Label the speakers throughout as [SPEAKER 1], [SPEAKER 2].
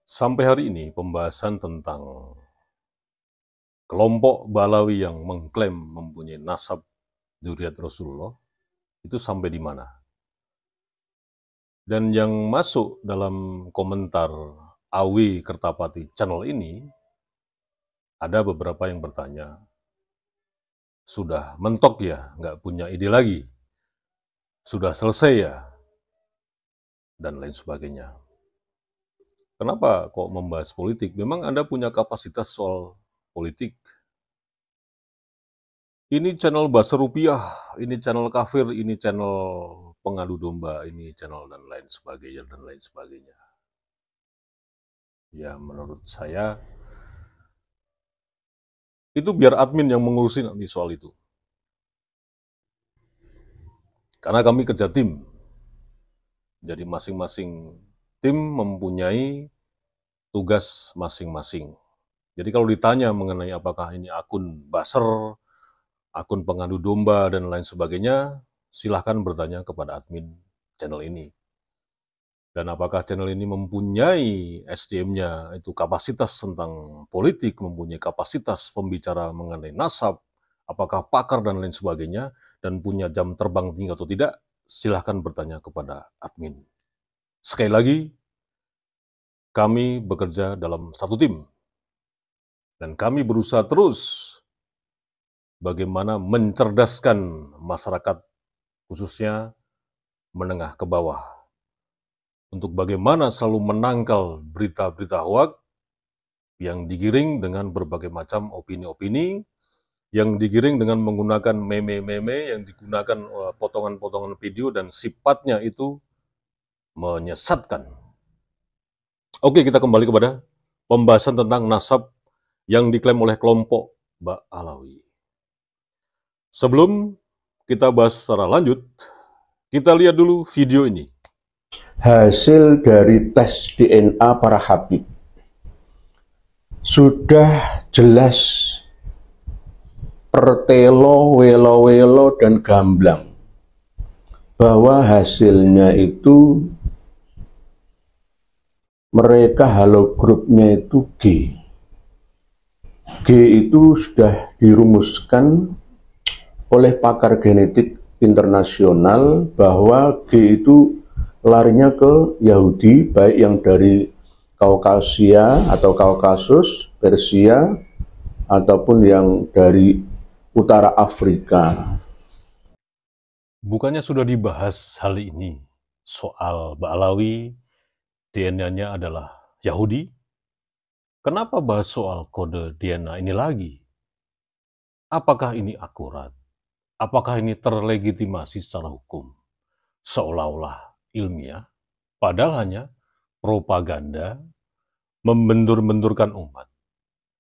[SPEAKER 1] Sampai hari ini pembahasan tentang kelompok Balawi yang mengklaim mempunyai nasab dzurriyyat Rasulullah itu sampai di mana? Dan yang masuk dalam komentar Awi Kertapati channel ini, ada beberapa yang bertanya, sudah mentok ya, nggak punya ide lagi, sudah selesai ya, dan lain sebagainya. Kenapa kok membahas politik? Memang Anda punya kapasitas soal politik. Ini channel bahasa rupiah, ini channel kafir, ini channel pengadu domba, ini channel dan lain sebagainya, dan lain sebagainya. Ya, menurut saya, itu biar admin yang mengurusin nanti soal itu. Karena kami kerja tim. Jadi masing-masing tim mempunyai tugas masing-masing. Jadi kalau ditanya mengenai apakah ini akun buzzer, akun pengadu domba, dan lain sebagainya, silahkan bertanya kepada admin channel ini. Dan apakah channel ini mempunyai SDM-nya, itu kapasitas tentang politik, mempunyai kapasitas pembicara mengenai nasab, apakah pakar dan lain sebagainya, dan punya jam terbang tinggi atau tidak, silahkan bertanya kepada admin. Sekali lagi, kami bekerja dalam satu tim. Dan kami berusaha terus bagaimana mencerdaskan masyarakat, khususnya menengah ke bawah, untuk bagaimana selalu menangkal berita-berita hoak yang digiring dengan berbagai macam opini-opini, yang digiring dengan menggunakan meme-meme, yang digunakan potongan-potongan video, dan sifatnya itu menyesatkan. Oke, kita kembali kepada pembahasan tentang nasab yang diklaim oleh kelompok Ba'alawi. Sebelum kita bahas secara lanjut, kita lihat dulu video ini.
[SPEAKER 2] Hasil dari tes DNA para Habib sudah jelas pertelo, welo-welo, dan gamblang bahwa hasilnya itu mereka halogrupnya itu G. G itu sudah dirumuskan oleh pakar genetik internasional bahwa G itu larinya ke Yahudi, baik yang dari Kaukasia atau Kaukasus, Persia, ataupun yang dari utara Afrika.
[SPEAKER 1] Bukannya sudah dibahas hal ini, soal Ba'alawi, DNA-nya adalah Yahudi? Kenapa bahas soal kode DNA ini lagi? Apakah ini akurat? Apakah ini terlegitimasi secara hukum? Seolah-olah ilmiah, padahal hanya propaganda, membentur-benturkan umat,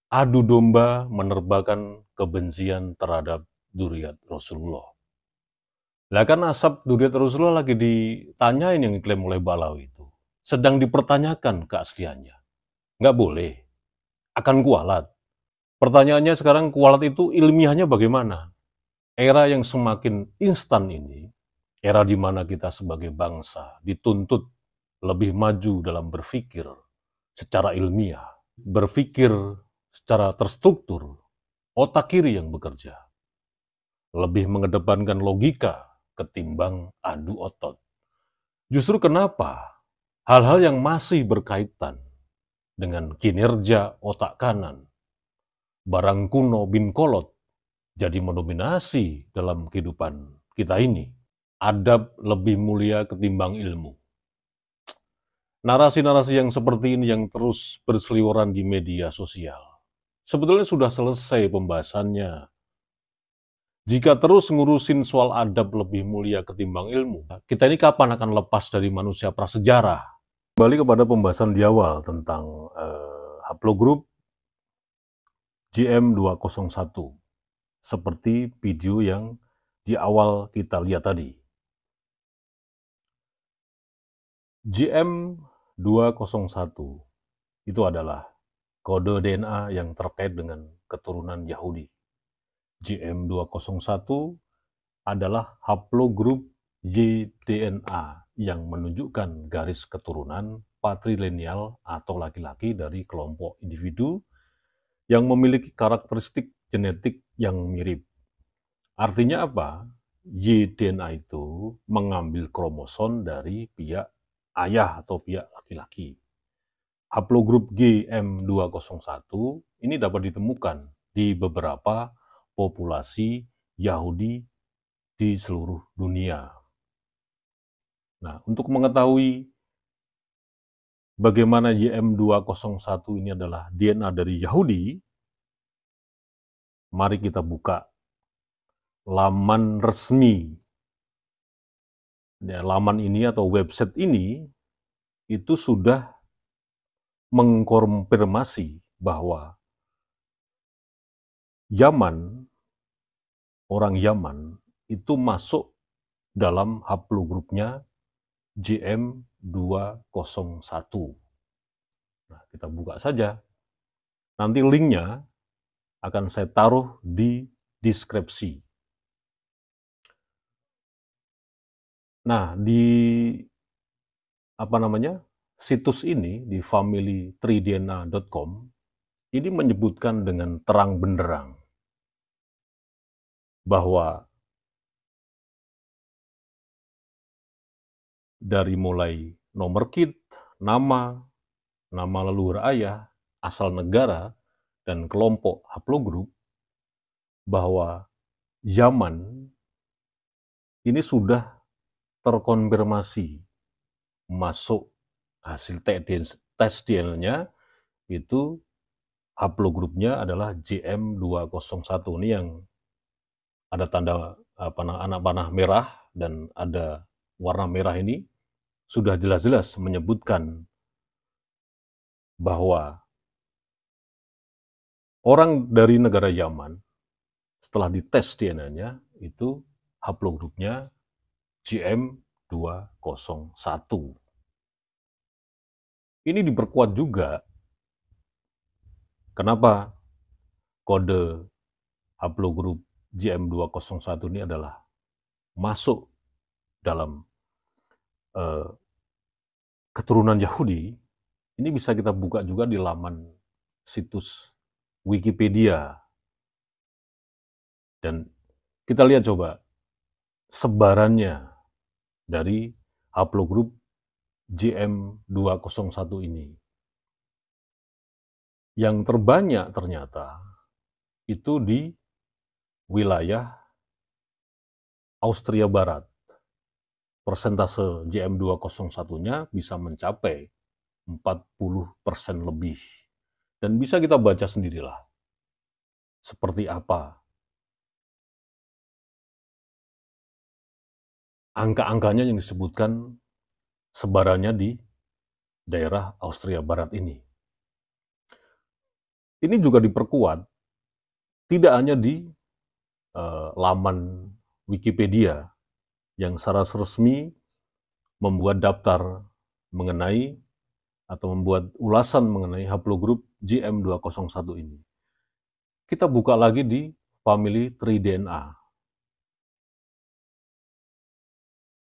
[SPEAKER 1] adu domba menerbakan kebencian terhadap dzurriyyat Rasulullah. Lah kan nasab dzurriyyat Rasulullah lagi ditanyain yang diklaim oleh Ba'alawi itu. Sedang dipertanyakan keasliannya. Nggak boleh. Akan kualat. Pertanyaannya sekarang, kualat itu ilmiahnya bagaimana? Era yang semakin instan ini, era di mana kita sebagai bangsa dituntut lebih maju dalam berpikir secara ilmiah, berpikir secara terstruktur, otak kiri yang bekerja, lebih mengedepankan logika ketimbang adu otot. Justru kenapa hal-hal yang masih berkaitan dengan kinerja otak kanan, barang kuno bin kolot, jadi mendominasi dalam kehidupan kita ini. Adab lebih mulia ketimbang ilmu. Narasi-narasi yang seperti ini yang terus berseliweran di media sosial. Sebetulnya sudah selesai pembahasannya. Jika terus ngurusin soal adab lebih mulia ketimbang ilmu, kita ini kapan akan lepas dari manusia prasejarah? Kembali kepada pembahasan di awal tentang haplogroup GM201. Seperti video yang di awal kita lihat tadi. GM201 itu adalah kode DNA yang terkait dengan keturunan Yahudi. GM201 adalah haplogroup YDNA yang menunjukkan garis keturunan patrilineal atau laki-laki dari kelompok individu yang memiliki karakteristik genetik yang mirip. Artinya apa? Y-DNA itu mengambil kromosom dari pihak ayah atau pihak laki-laki. Haplogrup GM201 ini dapat ditemukan di beberapa populasi Yahudi di seluruh dunia. Nah, untuk mengetahui bagaimana YM201 ini adalah DNA dari Yahudi, mari kita buka laman resmi. Ya, laman ini atau website ini itu sudah mengkonfirmasi bahwa orang Yaman itu masuk dalam haplogrupnya JM201. Nah, kita buka saja. Nanti linknya akan saya taruh di deskripsi. Nah, di situs ini, di familytreedna.com, ini menyebutkan dengan terang benderang bahwa dari mulai nomor KIT, nama leluhur ayah, asal negara, dan kelompok haplogrup, bahwa Yaman ini sudah terkonfirmasi masuk hasil tes DNA itu haplogrupnya adalah JM201. Ini yang ada tanda anak panah merah dan ada warna merah ini sudah jelas-jelas menyebutkan bahwa orang dari negara Yaman setelah dites DNA-nya itu haplogrupnya JM201. Ini diperkuat juga kenapa kode haplogrup JM201 ini adalah masuk dalam keturunan Yahudi. Ini bisa kita buka juga di laman situs Wikipedia. Dan kita lihat coba sebarannya dari haplogrup JM201 ini. Yang terbanyak ternyata itu di wilayah Austria Barat. Persentase JM201-nya bisa mencapai 40% lebih. Dan bisa kita baca sendirilah seperti apa angka-angkanya yang disebutkan sebarannya di daerah Austria Barat ini. Ini juga diperkuat tidak hanya di laman Wikipedia yang secara resmi membuat daftar mengenai atau membuat ulasan mengenai haplogrup JM201 ini. Kita buka lagi di familytreedna.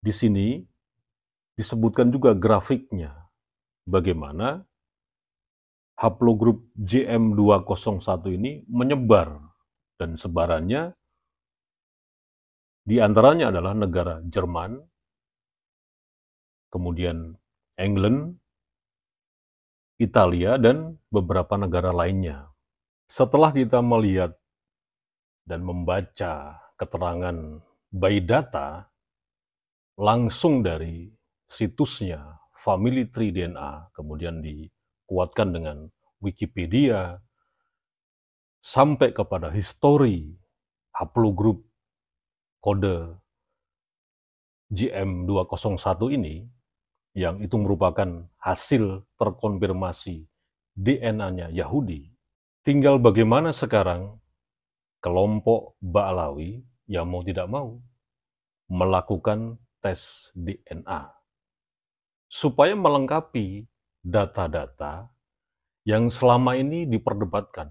[SPEAKER 1] Di sini disebutkan juga grafiknya bagaimana haplogrup JM201 ini menyebar dan sebarannya di antaranya adalah negara Jerman, kemudian England, Italia, dan beberapa negara lainnya. Setelah kita melihat dan membaca keterangan by data langsung dari situsnya familytreedna, kemudian dikuatkan dengan Wikipedia, sampai kepada histori haplogrup kode JM201 ini, yang itu merupakan hasil terkonfirmasi DNA-nya Yahudi. Tinggal bagaimana sekarang kelompok Ba'alawi yang mau tidak mau melakukan tes DNA supaya melengkapi data-data yang selama ini diperdebatkan.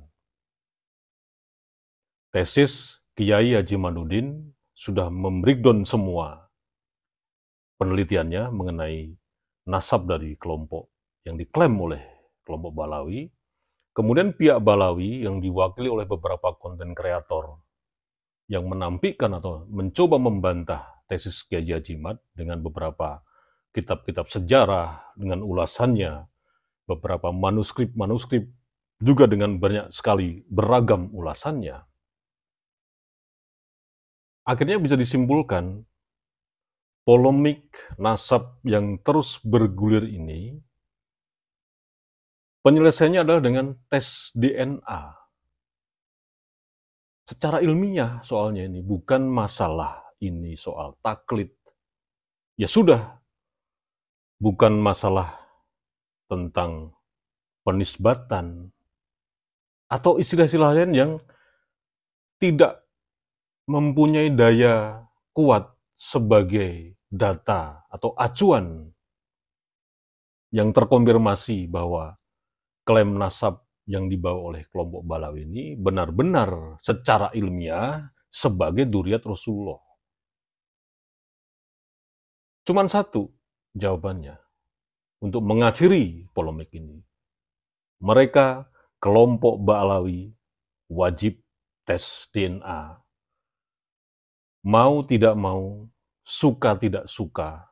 [SPEAKER 1] Tesis Kiai Haji Manudin sudah membreakdown semua penelitiannya mengenai nasab dari kelompok yang diklaim oleh kelompok Balawi. Kemudian pihak Balawi yang diwakili oleh beberapa konten kreator yang menampilkan atau mencoba membantah tesis Kiai Haji Mat dengan beberapa kitab-kitab sejarah, dengan ulasannya, beberapa manuskrip-manuskrip, juga dengan banyak sekali beragam ulasannya. Akhirnya bisa disimpulkan, polemik nasab yang terus bergulir ini, penyelesaiannya adalah dengan tes DNA. Secara ilmiah soalnya ini, bukan masalah ini soal taklid. Ya sudah, bukan masalah tentang penisbatan, atau istilah-istilah lain yang tidak mempunyai daya kuat sebagai data atau acuan yang terkonfirmasi bahwa klaim nasab yang dibawa oleh kelompok Balawi ini benar-benar secara ilmiah sebagai dzurriyyah Rasulullah. Cuman satu jawabannya untuk mengakhiri polemik ini. Mereka, kelompok Balawi, wajib tes DNA. Mau tidak mau, suka tidak suka,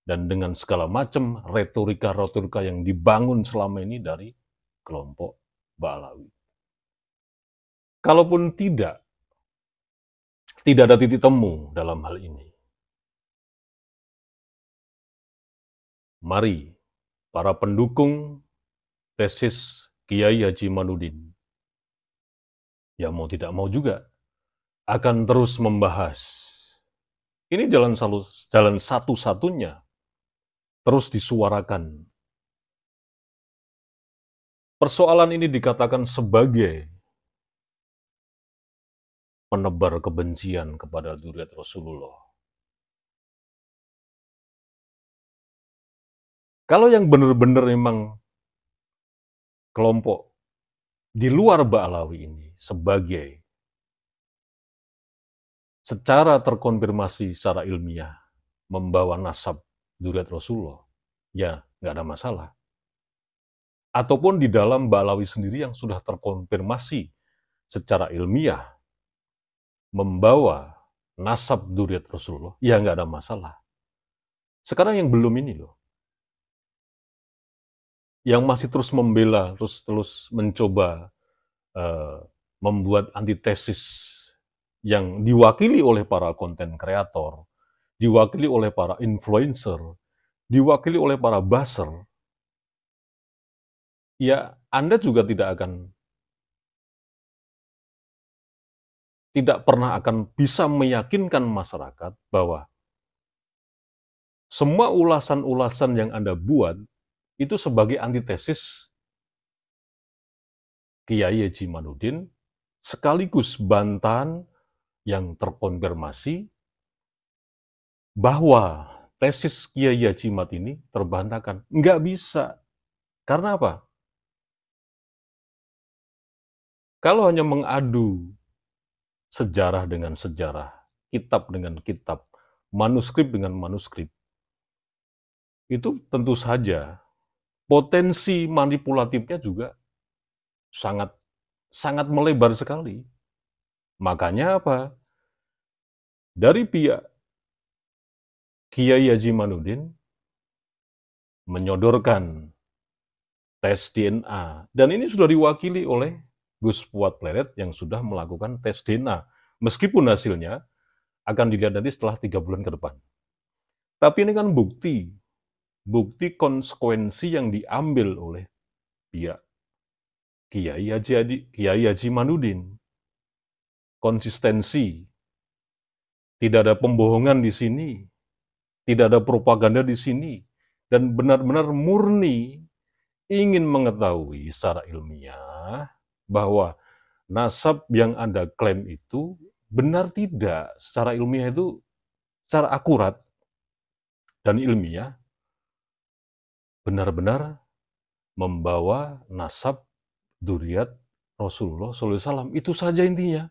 [SPEAKER 1] dan dengan segala macam retorika-retorika yang dibangun selama ini dari kelompok Balawi. Kalaupun tidak ada titik temu dalam hal ini. Mari para pendukung tesis Kiai Haji Manudin, ya mau tidak mau juga, akan terus membahas. Ini jalan satu-satunya terus disuarakan. Persoalan ini dikatakan sebagai penebar kebencian kepada dzurriyyah Rasulullah. Kalau yang benar-benar memang kelompok di luar Ba'alawi ini sebagai secara terkonfirmasi secara ilmiah membawa nasab dzurriyyah Rasulullah, ya nggak ada masalah. Ataupun di dalam Ba'alawi sendiri yang sudah terkonfirmasi secara ilmiah membawa nasab dzurriyyah Rasulullah, ya nggak ada masalah. Sekarang yang belum ini loh, yang masih terus membela, terus mencoba membuat antitesis yang diwakili oleh para konten kreator, diwakili oleh para influencer, diwakili oleh para buzzer, ya Anda juga tidak pernah akan bisa meyakinkan masyarakat bahwa semua ulasan-ulasan yang Anda buat itu sebagai antitesis Kiai Haji Manudin, sekaligus bantahan yang terkonfirmasi bahwa tesis Kiai Haji Mat ini terbantahkan. Nggak bisa. Karena apa? Kalau hanya mengadu sejarah dengan sejarah, kitab dengan kitab, manuskrip dengan manuskrip, itu tentu saja potensi manipulatifnya juga sangat melebar sekali. Makanya apa? Dari pihak Kiai Haji Manudin menyodorkan tes DNA, dan ini sudah diwakili oleh Gus Fuad Pleret yang sudah melakukan tes DNA, meskipun hasilnya akan dilihat nanti setelah 3 bulan ke depan. Tapi ini kan bukti konsekuensi yang diambil oleh pihak Kiai Haji Manudin. Konsistensi, tidak ada pembohongan di sini, tidak ada propaganda di sini, dan benar-benar murni ingin mengetahui secara ilmiah bahwa nasab yang Anda klaim itu benar tidak secara ilmiah, itu secara akurat dan ilmiah benar-benar membawa nasab dzurriyyah Rasulullah SAW. Itu saja intinya.